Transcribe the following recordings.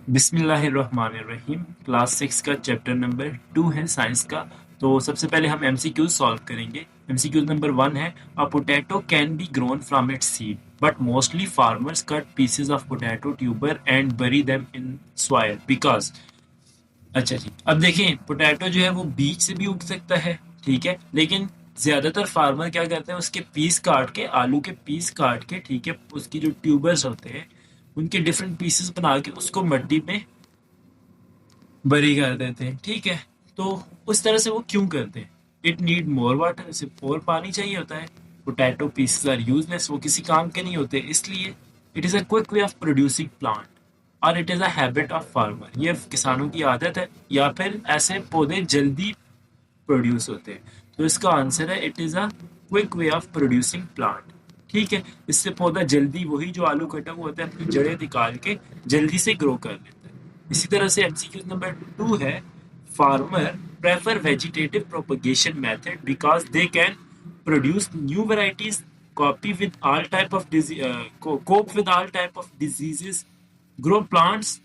बिस्मिल्लाहिर्रहमानिर्रहीम। क्लास 6 का chapter number 2 है साइंस का। तो सबसे पहले हम एमसीक्यूज सॉल्व करेंगे। एमसीक्यूज नंबर 1 है, अ potato can be grown from its seed but mostly farmers cut pieces of potato tuber and बरी देम इन सॉइल बिकॉज। अच्छा जी, अब देखें पोटैटो जो है वो बीज से भी उग सकता है, ठीक है, लेकिन ज्यादातर फार्मर क्या करते हैं, उसके पीस काट के, आलू के पीस काट के, ठीक है, उसकी जो ट्यूबर्स होते हैं उनके डिफरेंट पीसेस बना के उसको मिट्टी में बरी कर देते हैं, ठीक है। तो उस तरह से वो क्यों करते हैं? इट नीड मोर वाटर, इसे और पानी चाहिए होता है। पोटैटो पीसेस आर यूजलेस, वो किसी काम के नहीं होते, इसलिए it is a quick way of producing plant और it is a habit of farmer. ये किसानों की आदत है, या फिर ऐसे पौधे जल्दी प्रोड्यूस होते हैं। तो इसका आंसर है it is a quick way of producing plant, ठीक है। इससे पौधा जल्दी, वही जो आलू कटा हुआ होता है, अपनी जड़ें निकाल के जल्दी से ग्रो कर लेता है। इसी तरह से एमसीक्यू नंबर 2 है, farmer prefer vegetative propagation method because they can produce new varieties, copy with all type of cope with all type of diseases, grow plants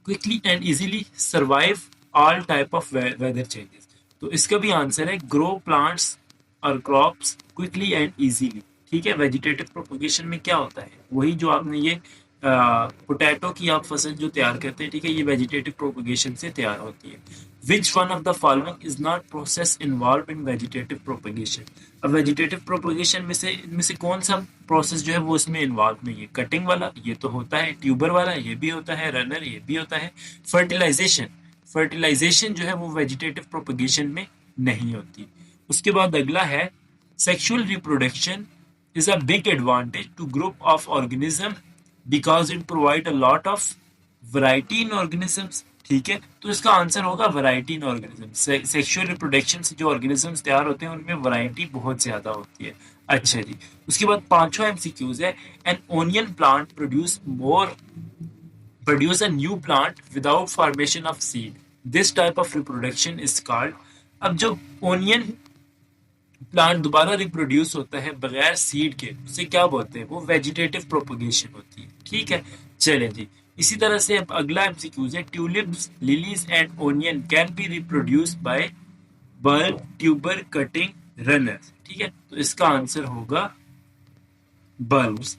quickly and easily, survive all type of weather changes। तो इसका भी answer है grow plants और crops quickly and easily, ठीक है। Vegetative propagation में क्या होता है, वही जो आपने ये पोटैटो की आप फसल जो तैयार करते हैं, ठीक है, ये वेजिटेटिव प्रोपगेशन से तैयार होती है। Which one of the following is not process involve in vegetative propagation? अब वेजिटेटिव प्रोपगेशन में से इनमें से कौन सा प्रोसेस जो है वो इसमें इन्वॉल्व नहीं है? कटिंग वाला ये तो होता है, ट्यूबर वाला ये भी होता है, रनर ये भी होता है, फर्टिलाइजेशन, फर्टिलाइजेशन जो है वो वेजिटेटिव प्रोपगेशन में नहीं होती। उसके बाद अगला है, sexual reproduction is a big advantage to group of organism because it provide a lot of variety in organisms, ठीक है। तो इसका आंसर होगा variety in organism. Sexual reproduction से जो ऑर्गेनिजम्स तैयार होते हैं उनमें वैरायटी बहुत ज्यादा होती है। अच्छा जी, उसके बाद पांचवा एमसीक्यूज है, an onion plant produce a new plant without formation of seed, this type of reproduction is called। अब जो ओनियन प्लांट दोबारा रिप्रोड्यूस होता है बगैर सीड के, उसे क्या बोलते हैं? वो वेजिटेटिव प्रोपगेशन होती है, ठीक है। चलें जी, इसी तरह से अब अगला एमसीक्यूज है, tulips, lilies and onion can be reproduce by bulb, tuber, cutting, runners, ठीक है। तो इसका आंसर होगा बल्ब्स,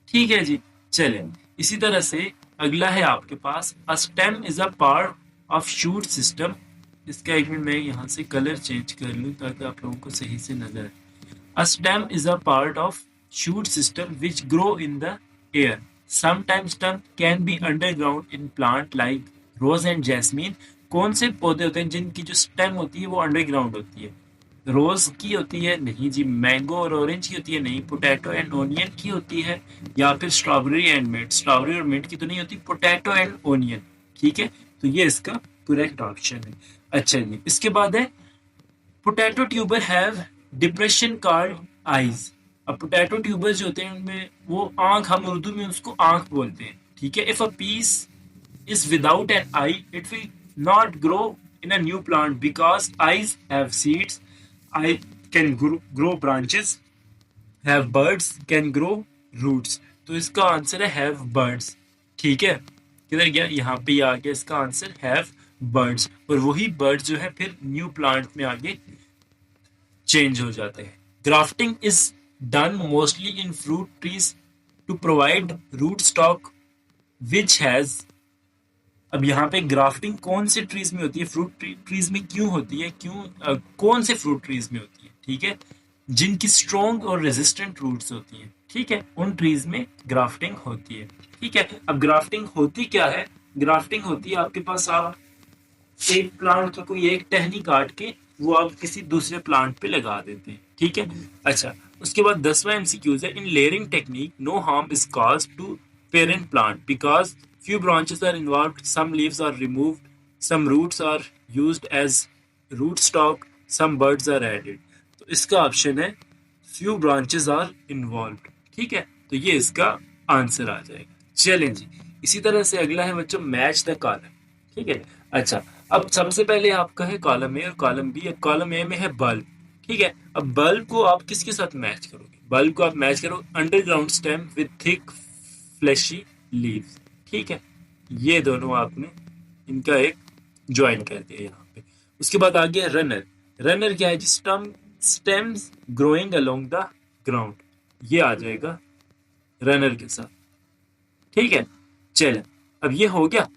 ठीक है जी। चलें, इसी तरह से अगला है आपके पास, a stem is a part of shoot system. इसका एक मिनट मैं यहाँ से कलर चेंज कर लूँ ताकि आप लोगों को सही से नजर आए। A stem is a part of shoot system which grow in the air. Sometimes stem can be underground in plant like rose and jasmine। कौन से पौधे होते हैं जिनकी जो स्टेम होती है वो अंडरग्राउंड होती है? रोज की होती है? नहीं जी। मैंगो और ऑरेंज की होती है? नहीं। पोटैटो एंड ओनियन की होती है? या फिर स्ट्रॉबेरी एंड मिंट? स्ट्रॉबेरी और मिंट की तो नहीं होती, पोटैटो एंड ओनियन, ठीक है। तो ये इसका करेक्ट ऑप्शन है। अच्छा जी, इसके बाद है, potato tuber have depression called eyes. अब पोटैटो ट्यूबर्स जो होते हैं उनमें वो आंख, हम उर्दू में उसको आंख बोलते हैं, ठीक है। If a piece is without an eye, it will not grow in a new plant because eyes have seeds, eye can grow branches, have birds can grow roots। तो इसका आंसर है have birds, ठीक है। किधर गया? यहाँ पे आ गया इसका आंसर have birds, और वही birds जो है फिर न्यू प्लांट में आगे चेंज हो जाते हैं। Grafting is done mostly in fruit trees to provide root stock which has. अब यहाँ पे ग्राफ्टिंग कौन से ट्रीज में होती है? फ्रूट ट्रीज में क्यों होती है? क्यों कौन से फ्रूट ट्रीज में होती है, ठीक है, जिनकी स्ट्रॉन्ग और रेजिस्टेंट रूट्स होती हैं, ठीक है, उन ट्रीज में ग्राफ्टिंग होती है, ठीक है। अब ग्राफ्टिंग होती क्या है? ग्राफ्टिंग होती है आपके पास, आप एक प्लांट का कोई एक टहनी काट के वो आप किसी दूसरे प्लांट पे लगा देते हैं, ठीक है। अच्छा, उसके बाद 10वां एमसीक्यूज है, in layering technique no harm is cause to parent plant because few branches are involved, some leaves are removed, some roots are used as root stock, some buds are added। तो इसका option है few branches are involved, ठीक है। तो ये इसका answer आ जाएगा। चलें जी, इसी तरह से अगला है बच्चों, मैच द कॉलम, ठीक है। अच्छा, अब सबसे पहले आपका है कॉलम ए और कॉलम बी। कॉलम ए में है बल्ब, ठीक है। अब बल्ब को आप किसके साथ मैच करोगे? बल्ब को आप मैच करो underground stem with thick fleshy leaves, ठीक है। ये दोनों आपने इनका एक ज्वाइन कर दिया यहाँ पे। उसके बाद आ गया रनर। रनर क्या है जी? Stems growing along the ground, ये आ जाएगा रनर के साथ। ठीक है, चले अब ये हो गया,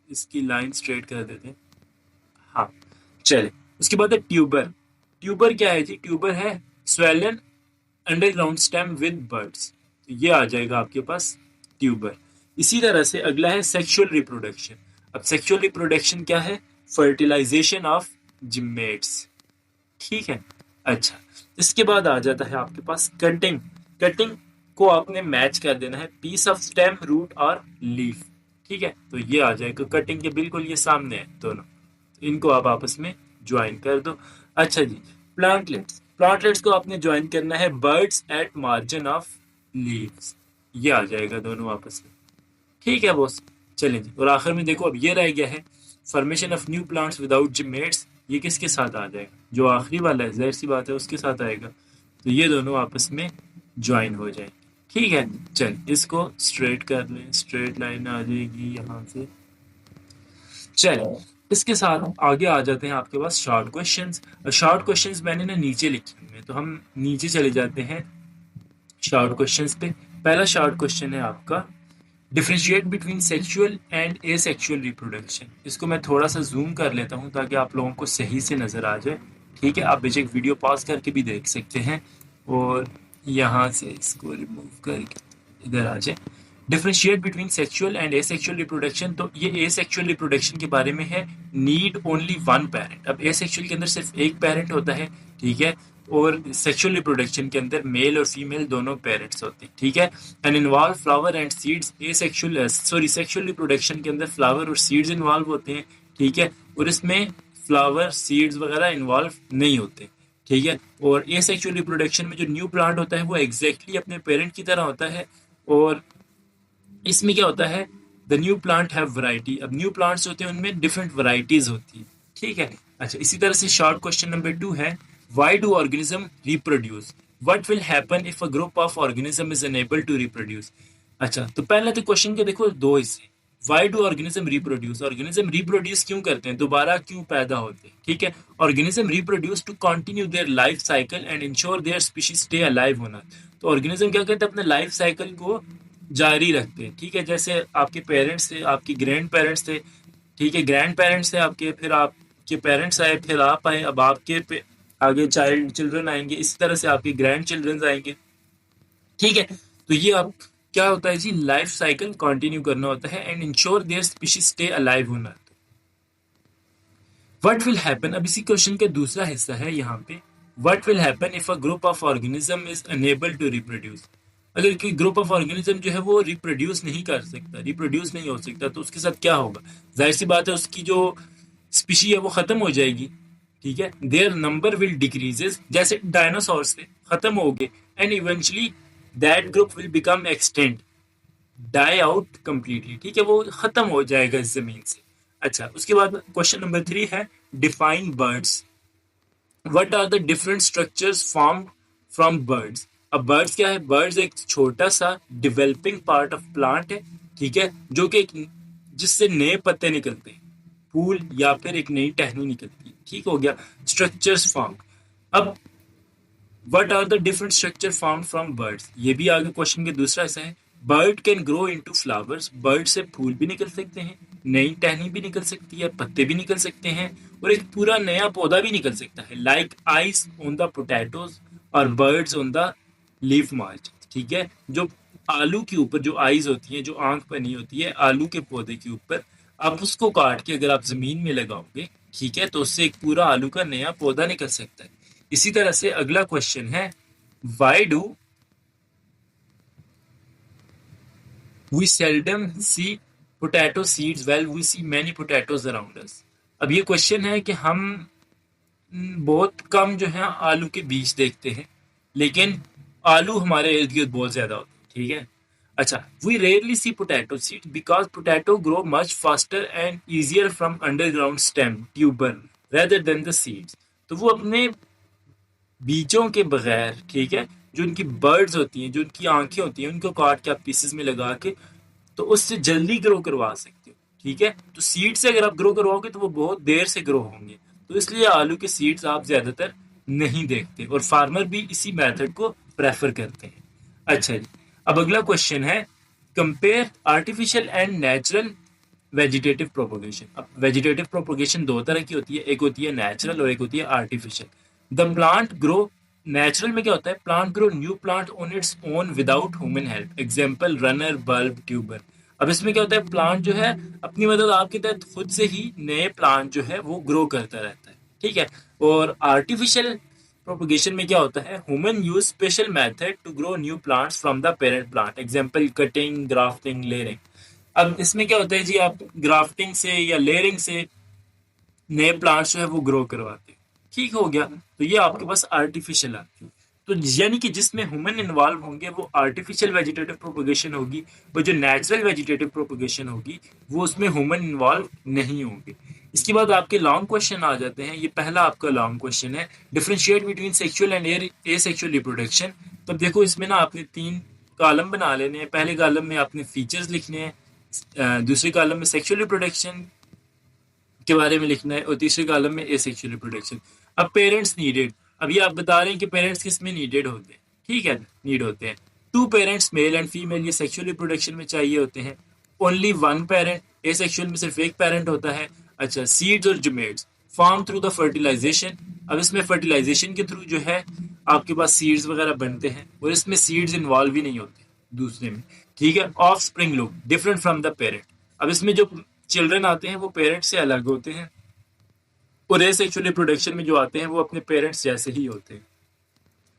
इसकी लाइन स्ट्रेट कर देते हैं। हाँ, चले उसके बाद है ट्यूबर। ट्यूबर क्या है जी? ट्यूबर है swollen underground stem with birds, तो ये आ जाएगा आपके पास ट्यूबर। इसी तरह से अगला है सेक्सुअल रिप्रोडक्शन। अब सेक्सुअल रिप्रोडक्शन क्या है? Fertilization of gametes. ठीक है, अच्छा, इसके बाद आ जाता है आपके पास कटिंग। कटिंग को आपने मैच कर देना है पीस ऑफ स्टेम, रूट और लीफ। ठीक है, तो ये आ जाएगा कटिंग के बिल्कुल ये सामने है दोनों, तो इनको आप आपस में ज्वाइन कर दो। अच्छा जी, प्लांटलेट्स। प्लांटलेट्स को आपने ज्वाइन करना है buds at margin of leaves, ये आ जाएगा दोनों आपस में। ठीक है बॉस, चलें जी। और आखिर में देखो अब ये रह गया है formation of new plants without gametes. ये किसके साथ आ जाएगा? जो आखिरी वाला है, जाहिर सी बात है उसके साथ आएगा, तो ये दोनों आपस में ज्वाइन हो जाएंगे। ठीक है, चल इसको स्ट्रेट कर लें, स्ट्रेट लाइन आ जाएगी यहाँ से। चलो इसके साथ आगे आ जाते हैं आपके पास शॉर्ट क्वेश्चंस। शॉर्ट क्वेश्चंस मैंने ना नीचे लिखे हुए हैं, तो हम नीचे चले जाते हैं शॉर्ट क्वेश्चंस पे। पहला शॉर्ट क्वेश्चन है आपका, differentiate between sexual and asexual reproduction. इसको मैं थोड़ा सा जूम कर लेता हूँ ताकि आप लोगों को सही से नज़र आ जाए। ठीक है, आप बेशक वीडियो पॉज करके भी देख सकते हैं, और यहाँ से इसको रिमूव करके इधर आ जाए। Differentiate between sexual and asexual reproduction, तो ये एसेक्सुअल रिप्रोडक्शन के बारे में है। Need only one parent. अब एसेक्सुअल के अंदर सिर्फ एक पेरेंट होता है, ठीक है, और सेक्सुअल रिप्रोडक्शन के अंदर मेल और फीमेल दोनों पेरेंट्स होते हैं। ठीक है, and involve flower and seeds. Sexual reproduction के अंदर फ्लावर और सीड्स इन्वॉल्व होते हैं। ठीक है, और इसमें फ्लावर सीड्स वगैरह इन्वॉल्व नहीं होते। ठीक है, और एसेक्सुअल रिप्रोडक्शन में जो न्यू प्लांट होता है वो एग्जैक्टली अपने पेरेंट की तरह होता है, और इसमें क्या होता है, the new plant have variety. अब न्यू प्लांट्स होते हैं उनमें डिफरेंट वैरायटीज होती है। ठीक है, अच्छा, इसी तरह से शॉर्ट क्वेश्चन नंबर 2 है, why do organism reproduce? What will happen if a group of organism is unable to reproduce? अच्छा, तो पहले तो क्वेश्चन के देखो दो हिस्से। Why do organism reproduce? Organism reproduce क्यों करते हैं, दोबारा क्यों पैदा होते हैं? ठीक है, organism reproduce to continue their life cycle and ensure their species stay alive होना। तो ऑर्गेनिज्म क्या करते हैं, अपने लाइफ साइकिल को जारी रखते हैं। ठीक है, जैसे आपके पेरेंट्स थे, आपके ग्रैंड पेरेंट्स थे, ठीक है, ग्रैंड पेरेंट्स थे आपके, फिर आपके पेरेंट्स आए, फिर आप आए, अब आपके आगे चिल्ड्रन आएंगे, इसी तरह से आपके ग्रैंड चिल्ड्रन आएंगे। ठीक है, तो ये आप क्या होता है जी, लाइफ साइकिल कंटिन्यू करना होता है and ensure their species stay alive होना। व्हाट विल हैपन, अब इसी क्वेश्चन का दूसरा हिस्सा है यहाँ पे, what will happen if a group of organism is unable to reproduce? अगर कोई ग्रुप ऑफ ऑर्गेनिज्म जो है वो रिप्रोड्यूस नहीं कर सकता, रिप्रोड्यूस नहीं हो सकता, तो उसके साथ क्या होगा? जाहिर सी बात है उसकी जो स्पीशी है वो खत्म हो जाएगी। ठीक है, देयर नंबर विल डिक्रीजेस, जैसे डायनासोर्स थे खत्म हो गए, and eventually that group will become extinct, die out completely. ठीक है, वो खत्म हो जाएगा इस जमीन से। अच्छा, उसके बाद क्वेश्चन नंबर 3 है, define buds. What are the different structures formed from buds? अब बर्ड्स क्या है? बर्ड्स एक छोटा सा डेवलपिंग पार्ट ऑफ प्लांट है। ठीक है, जो कि जिससे नए पत्ते निकलते हैं, फूल या फिर एक नई टहनी निकलती है। ठीक हो गया, स्ट्रक्चर्स फॉर्म। अब what are the different structure found from buds, ये भी आगे क्वेश्चन के दूसरा हिस्सा है। Bud can grow into flowers, bud से फूल भी निकल सकते हैं, नई टहनी भी निकल सकती है, पत्ते भी निकल सकते हैं, और एक पूरा नया पौधा भी निकल सकता है, like ice on the potatoes और बर्ड्स ऑन द लीफ मार्च। ठीक है, जो आलू के ऊपर जो आइज होती है, जो आंख बनी होती है आलू के पौधे के ऊपर, आप उसको काट के अगर आप जमीन में लगाओगे, ठीक है, तो उससे एक पूरा आलू का नया पौधा निकल सकता है। इसी तरह से अगला क्वेश्चन है, why do we seldom see potato seeds well we see many potatoes around us? अब ये क्वेश्चन है कि हम बहुत कम जो है आलू के बीज देखते हैं, लेकिन आलू हमारे इर्द गिर्द बहुत ज्यादा होते हैं। ठीक है, अच्छा, we rarely see potato seeds because potato grow much faster and easier from underground stem tuber rather than the seeds. तो वो अपने बीजों के बगैर, ठीक है, जो उनकी बर्ड्स होती हैं, जो उनकी आंखें होती हैं, उनको काट के आप पीसेस में लगा के तो उससे जल्दी ग्रो करवा सकते हो। ठीक है। तो सीड से अगर आप ग्रो करवाओगे तो वो बहुत देर से ग्रो होंगे, तो इसलिए आलू के सीड्स आप ज्यादातर नहीं देखते, और फार्मर भी इसी मेथड को प्रेफर करते हैं। अच्छा जी, अब अगला क्वेश्चन है, compare artificial and natural vegetative propagation. अब वेजिटेटिव प्रोपोगेशन दो तरह की होती है, एक होती है नेचुरल और एक होती है artificial. The plant grow, natural में क्या होता है, plant grow new plant on its own without human help, example runner, bulb, tuber. अब इसमें क्या होता है, प्लांट जो है अपनी मदद आपके तहत खुद से ही नए प्लांट जो है वो ग्रो करता रहता है, ठीक है। और आर्टिफिशियल प्रोपोगेशन में क्या होता है, human use special method to grow new plants from the parent plant, example cutting, grafting, layering. अब इसमें क्या होता है जी, आप ग्राफ्टिंग से या लेयरिंग से नए प्लांट्स जो है वो ग्रो करवाते हैं, ठीक हो गया। तो ये आपके पास आर्टिफिशियल आती है। तो यानी कि जिसमें ह्यूमन इन्वॉल्व होंगे वो आर्टिफिशियल वेजिटेटिव प्रोपोगेशन होगी, वो जो नेचुरल वेजिटेटिव प्रोपोगेशन होगी वो उसमें ह्यूमन इन्वॉल्व नहीं होंगे। इसके बाद आपके लॉन्ग क्वेश्चन आ जाते हैं। ये पहला आपका लॉन्ग क्वेश्चन है, differentiate between sexual and asexual reproduction. तो देखो इसमें ना आपने 3 कॉलम बना लेने हैं। पहले कॉलम में आपने फीचर्स लिखने हैं, दूसरे कॉलम में सेक्सुअल रिप्रोडक्शन के बारे में लिखना है, और तीसरे कॉलम में एसेक्सुअल रिप्रोडक्शन। अब पेरेंट्स नीडेड, अभी आप बता रहे हैं कि पेरेंट्स किस में नीडेड होते हैं, ठीक है, नीड होते हैं। 2 पेरेंट्स मेल एंड फीमेल, ये सेक्सुअल रिप्रोडक्शन में चाहिए होते हैं। ओनली 1 पेरेंट, एसेक्सुअल में सिर्फ एक पेरेंट होता है। अच्छा, सीड्स और जुमेट्स फॉर्म थ्रू द फर्टिलाइजेशन। अब इसमें फर्टिलाइजेशन के थ्रू जो है आपके पास सीड्स वगैरह बनते हैं, और इसमें सीड्स इन्वॉल्व ही नहीं होते दूसरे में, ठीक है। Of spring look different from the parent. अब इसमें जो चिल्ड्रन आते हैं वो पेरेंट्स से अलग होते हैं, और एसेक्सुअल रिप्रोडक्शन में जो आते हैं वो अपने पेरेंट्स जैसे ही होते हैं,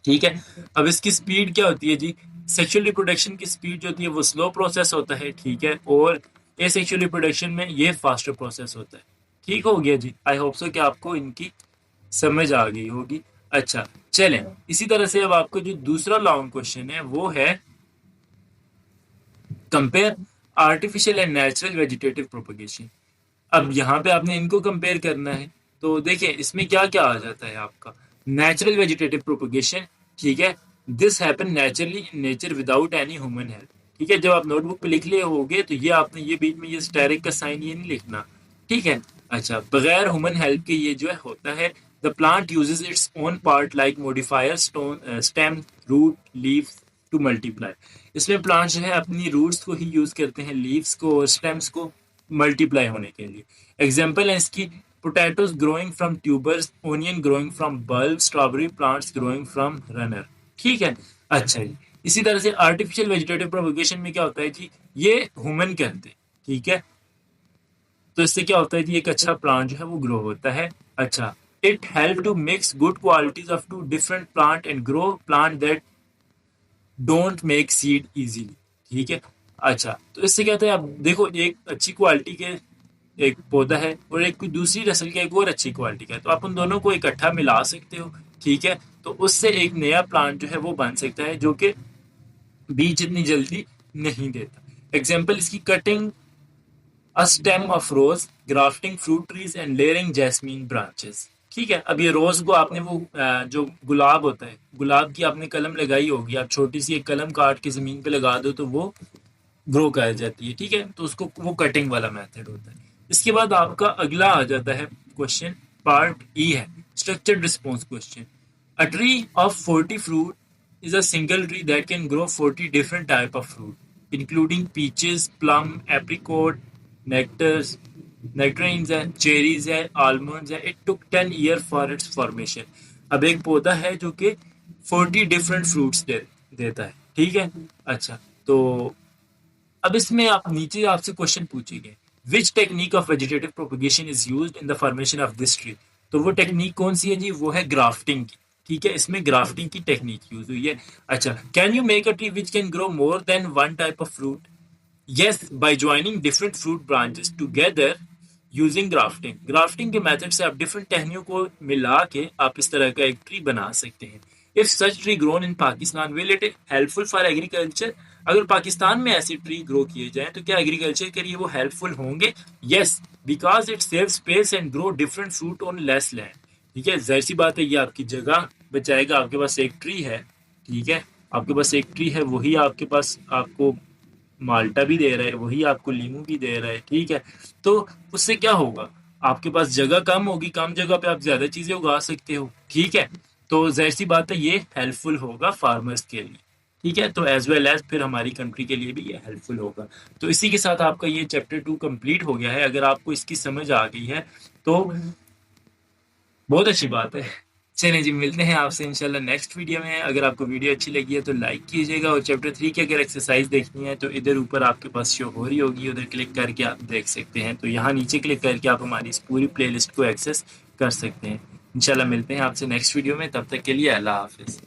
ठीक है। अब इसकी स्पीड क्या होती है जी, सेक्सुअल रिप्रोडक्शन की स्पीड जो होती है वो स्लो प्रोसेस होता है, ठीक है, और एसेक्सुअल रिप्रोडक्शन में ये फास्टर प्रोसेस होता है। ठीक हो गया जी, आई होप सो कि आपको इनकी समझ आ गई होगी। अच्छा चलें, इसी तरह से अब आपको जो दूसरा लॉन्ग क्वेश्चन है वो है, compare artificial and natural vegetative propagation. अब यहाँ पे आपने इनको कंपेयर करना है। तो देखिए इसमें क्या क्या आ जाता है आपका, नेचुरल वेजिटेटिव प्रोपगेशन, ठीक है, this happen naturally in nature without any human help, ठीक है। जब आप नोटबुक पे लिख लिए होगे तो ये आपने ये बीच में ये स्टेरिक का साइन ये नहीं लिखना, ठीक है। अच्छा, बगैर ह्यूमन हेल्प के ये जो है होता है। The plant uses its own part like modifier, stem, root, leaf to multiply. इसमें प्लांट जो है अपनी रूट्स को ही यूज करते हैं, लीव्स को और स्टेम्स को मल्टीप्लाई होने के लिए। एग्जाम्पल है इसकी, potatoes growing from tubers, onion growing from bulb, strawberry plants growing from runner, ठीक है। अच्छा जी, इसी तरह से आर्टिफिशियल वेजिटेटिव प्रोपगेशन में क्या होता है जी, ये ह्यूमन करते हैं, ठीक है। तो इससे क्या होता है जी, एक अच्छा प्लांट जो है वो ग्रो होता है। अच्छा, it help to mix good qualities of 2 different plant and grow plant that don't make seed easily, ठीक है। अच्छा, तो इससे क्या होता है, आप देखो एक अच्छी क्वालिटी के एक पौधा है और एक दूसरी नस्ल का एक और अच्छी क्वालिटी का है, तो आप उन दोनों को इकट्ठा मिला सकते हो, ठीक है। तो उससे एक नया प्लांट जो है वो बन सकता है जो कि बीज इतनी जल्दी नहीं देता। एग्जाम्पल इसकी, cutting a stem of rose, grafting fruit trees and layering jasmine branches, ठीक है। अब ये रोज को आपने वो जो गुलाब होता है, गुलाब की आपने कलम लगाई होगी, आप छोटी सी एक कलम काट के जमीन पे लगा दो तो वो ग्रो कर जाती है, ठीक है। तो उसको वो कटिंग वाला मेथड होता है। इसके बाद आपका अगला आ जाता है क्वेश्चन, पार्ट ई है, structured response question. A tree of 40 fruit is a single tree that can grow 40 different type of fruit, including peaches, plum, apricot, nectars, nectarines है, cherries है, almonds है। It took 10 years for its formation. अब एक पौधा है जो कि 40 different fruits देता है, ठीक है। अच्छा, तो अब इसमें आप नीचे आपसे क्वेश्चन पूछेंगे, which technique of vegetative propagation is used in the formation of this tree. तो वो टेक्निक कौन सी है जी, वो है ग्राफ्टिंग की, ठीक है। इसमें ग्राफ्टिंग की टेक्निक यूज हुई है। अच्छा, can you make a tree which can grow more than 1 type of fruit. Yes, by joining different fruit branches together using grafting. Grafting के मेथड से आप डिफरेंट टहनियों को मिला के आप इस तरह का एक ट्री बना सकते हैं। If such tree grown in Pakistan will it helpful for agriculture. अगर पाकिस्तान में ऐसे ट्री ग्रो किए जाएं तो क्या एग्रीकल्चर के लिए वो हेल्पफुल होंगे। Yes, because it save space and grow different fruit on less land, ठीक है। जाहिर सी बात है ये आपकी जगह बचाएगा। आपके पास एक ट्री है, ठीक है, आपके पास एक ट्री है, वही आपके पास आपको माल्टा भी दे रहा है, वही आपको लीमू भी दे रहा है, ठीक है। तो उससे क्या होगा, आपके पास जगह कम होगी, कम जगह पे आप ज्यादा चीजें उगा सकते हो, ठीक है। तो जाहिर सी बात है ये हेल्पफुल होगा फार्मर्स के लिए, ठीक है। तो एज वेल एज फिर हमारी कंट्री के लिए भी ये हेल्पफुल होगा। तो इसी के साथ आपका ये चैप्टर 2 कंप्लीट हो गया है। अगर आपको इसकी समझ आ गई है तो बहुत अच्छी बात है। चलें जी, मिलते हैं आपसे इंशाल्लाह नेक्स्ट वीडियो में। अगर आपको वीडियो अच्छी लगी है तो लाइक कीजिएगा, और चैप्टर 3 की अगर एक्सरसाइज देखनी है तो इधर ऊपर आपके पास शो हो रही होगी, उधर क्लिक करके आप देख सकते हैं। तो यहाँ नीचे क्लिक करके आप हमारी इस पूरी प्लेलिस्ट को एक्सेस कर सकते हैं। इंशाल्लाह मिलते हैं आपसे नेक्स्ट वीडियो में, तब तक के लिए अल्लाह हाफिज़।